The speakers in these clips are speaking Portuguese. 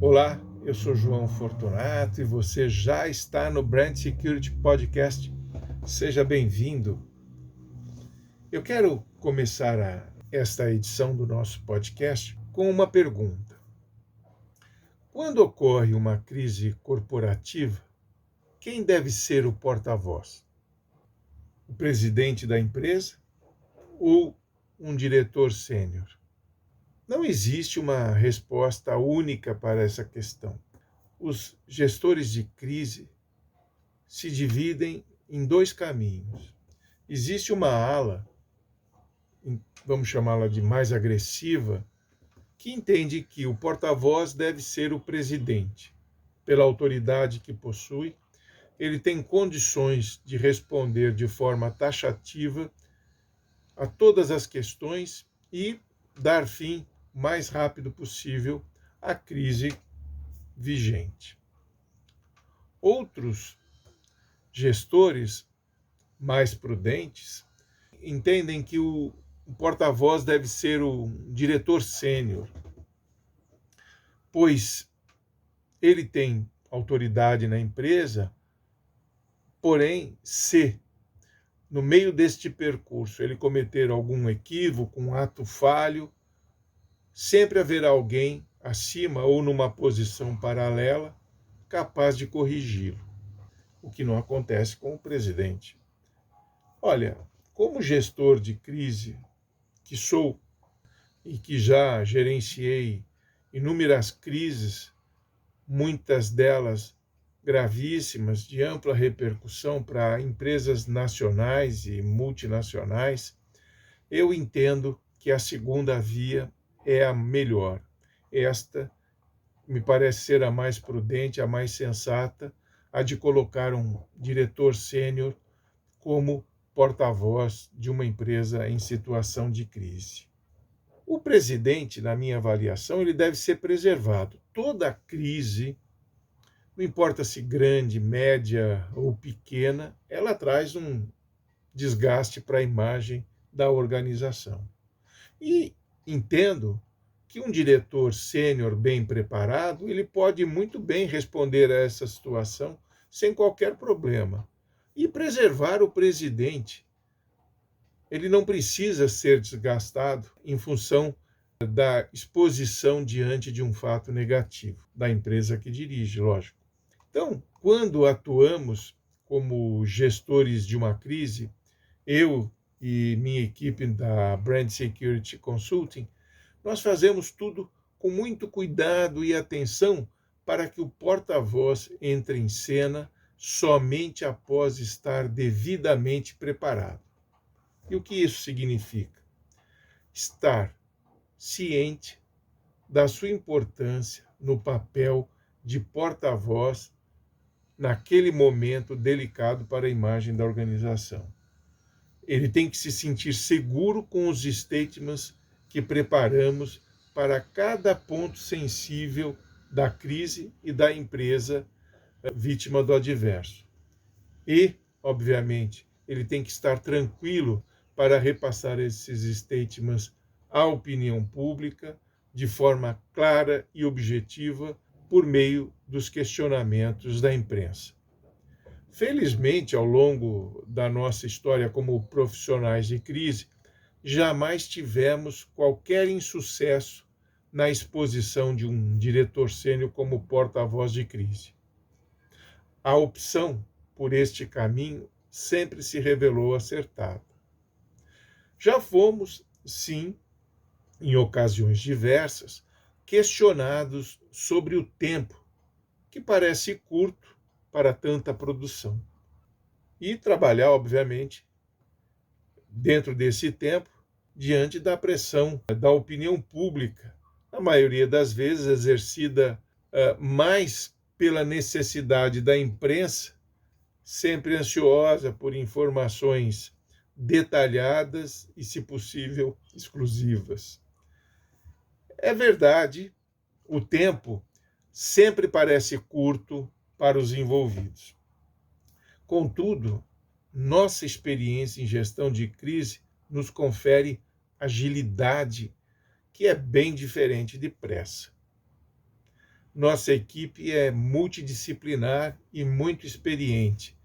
Olá, eu sou João Fortunato e você já está no Brand Security Podcast. Seja bem-vindo. Eu quero começar esta edição do nosso podcast com uma pergunta. Quando ocorre uma crise corporativa, quem deve ser o porta-voz? O presidente da empresa ou um diretor sênior? Não existe uma resposta única para essa questão. Os gestores de crise se dividem em dois caminhos. Existe uma ala, vamos chamá-la de mais agressiva, que entende que o porta-voz deve ser o presidente. Pela autoridade que possui, ele tem condições de responder de forma taxativa a todas as questões e dar fim o mais rápido possível à crise vigente. Outros gestores mais prudentes entendem que o porta-voz deve ser o diretor sênior, pois ele tem autoridade na empresa, porém, se no meio deste percurso ele cometer algum equívoco, um ato falho, sempre haverá alguém acima ou numa posição paralela capaz de corrigi-lo, o que não acontece com o presidente. Olha, como gestor de crise que sou e que já gerenciei inúmeras crises, muitas delas gravíssimas, de ampla repercussão para empresas nacionais e multinacionais, eu entendo que a segunda via é a melhor. Esta me parece ser a mais prudente, a mais sensata, a de colocar um diretor sênior como porta-voz de uma empresa em situação de crise. O presidente, na minha avaliação, ele deve ser preservado. Toda crise, não importa se grande, média ou pequena, ela traz um desgaste para a imagem da organização. E entendo que um diretor sênior bem preparado, ele pode muito bem responder a essa situação sem qualquer problema. E preservar o presidente. Ele não precisa ser desgastado em função da exposição diante de um fato negativo da empresa que dirige, lógico. Então, quando atuamos como gestores de uma crise, eu e minha equipe da Brand Security Consulting, nós fazemos tudo com muito cuidado e atenção para que o porta-voz entre em cena somente após estar devidamente preparado. E o que isso significa? Estar ciente da sua importância no papel de porta-voz naquele momento delicado para a imagem da organização. Ele tem que se sentir seguro com os statements que preparamos para cada ponto sensível da crise e da empresa vítima do adverso. E, obviamente, ele tem que estar tranquilo para repassar esses statements à opinião pública de forma clara e objetiva por meio dos questionamentos da imprensa. Felizmente, ao longo da nossa história como profissionais de crise, jamais tivemos qualquer insucesso na exposição de um diretor sênior como porta-voz de crise. A opção por este caminho sempre se revelou acertada. Já fomos, sim, em ocasiões diversas, questionados sobre o tempo, que parece curto para tanta produção. E trabalhar, obviamente, dentro desse tempo, diante da pressão da opinião pública, na maioria das vezes exercida mais pela necessidade da imprensa, sempre ansiosa por informações detalhadas e, se possível, exclusivas. É verdade, o tempo sempre parece curto para os envolvidos. Contudo, nossa experiência em gestão de crise nos confere agilidade, que é bem diferente de pressa. Nossa equipe é multidisciplinar e muito experiente,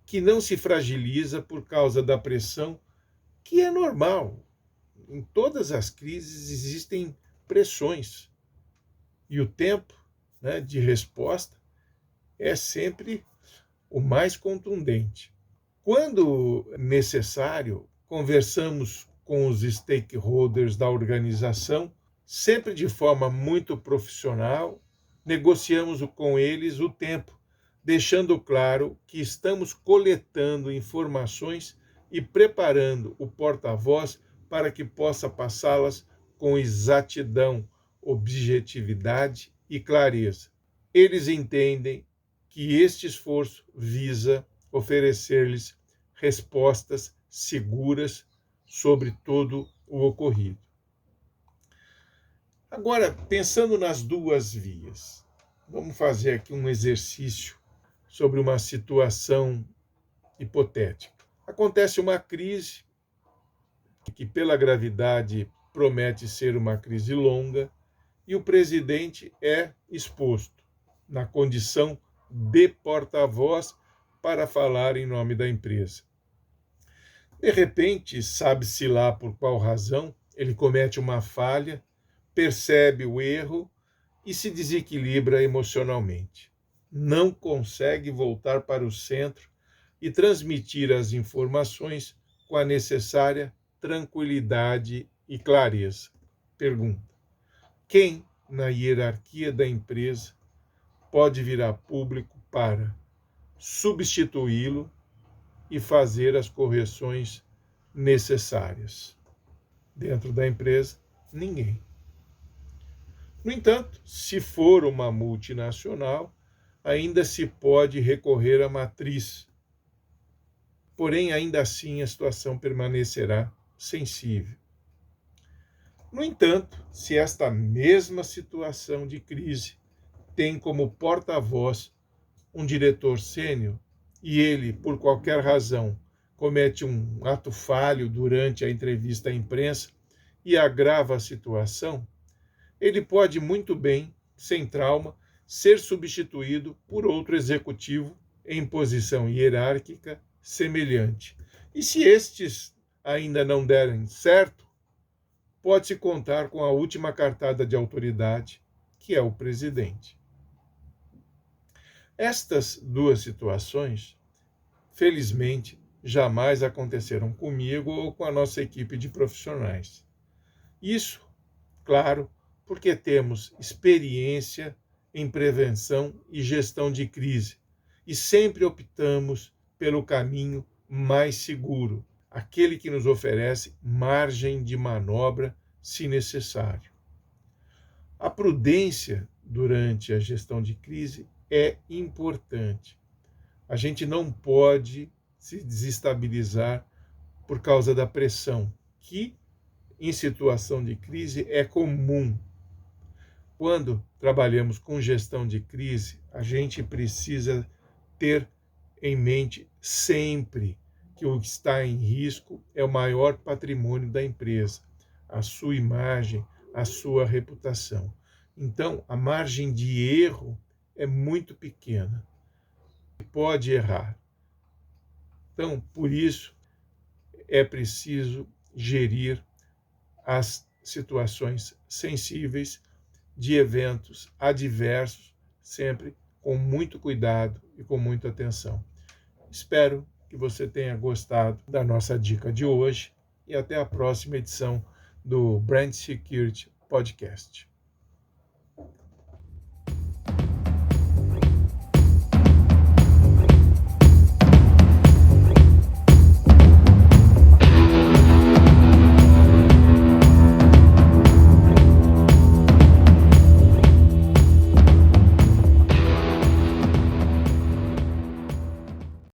que não se fragiliza por causa da pressão, que é normal. Em todas as crises existem pressões. E o tempo, né, de resposta é sempre o mais contundente. Quando necessário, conversamos com os stakeholders da organização, sempre de forma muito profissional, negociamos com eles o tempo, deixando claro que estamos coletando informações e preparando o porta-voz para que possa passá-las com exatidão, objetividade e clareza. Eles entendem que este esforço visa oferecer-lhes respostas seguras sobre todo o ocorrido. Agora, pensando nas duas vias, vamos fazer aqui um exercício sobre uma situação hipotética. Acontece uma crise que, pela gravidade, promete ser uma crise longa, e o presidente é exposto na condição de porta-voz para falar em nome da empresa. De repente, sabe-se lá por qual razão, ele comete uma falha, percebe o erro e se desequilibra emocionalmente. Não consegue voltar para o centro e transmitir as informações com a necessária tranquilidade e clareza. Pergunta: quem na hierarquia da empresa pode vir a público para substituí-lo e fazer as correções necessárias? Dentro da empresa, ninguém. No entanto, se for uma multinacional, ainda se pode recorrer à matriz. Porém, ainda assim, a situação permanecerá sensível. No entanto, se esta mesma situação de crise tem como porta-voz um diretor sênior e ele, por qualquer razão, comete um ato falho durante a entrevista à imprensa e agrava a situação, ele pode muito bem, sem trauma, ser substituído por outro executivo em posição hierárquica semelhante. E se estes ainda não derem certo, pode-se contar com a última cartada de autoridade, que é o presidente. Estas duas situações, felizmente, jamais aconteceram comigo ou com a nossa equipe de profissionais. Isso, claro, porque temos experiência em prevenção e gestão de crise e sempre optamos pelo caminho mais seguro, aquele que nos oferece margem de manobra se necessário. A prudência durante a gestão de crise é importante. A gente não pode se desestabilizar por causa da pressão, que em situação de crise é comum. Quando trabalhamos com gestão de crise, a gente precisa ter em mente sempre que o que está em risco é o maior patrimônio da empresa, a sua imagem, a sua reputação. Então, a margem de erro é muito pequena. Pode errar. Então, por isso, é preciso gerir as situações sensíveis de eventos adversos, sempre com muito cuidado e com muita atenção. Espero que você tenha gostado da nossa dica de hoje e até a próxima edição do Brand Security Podcast.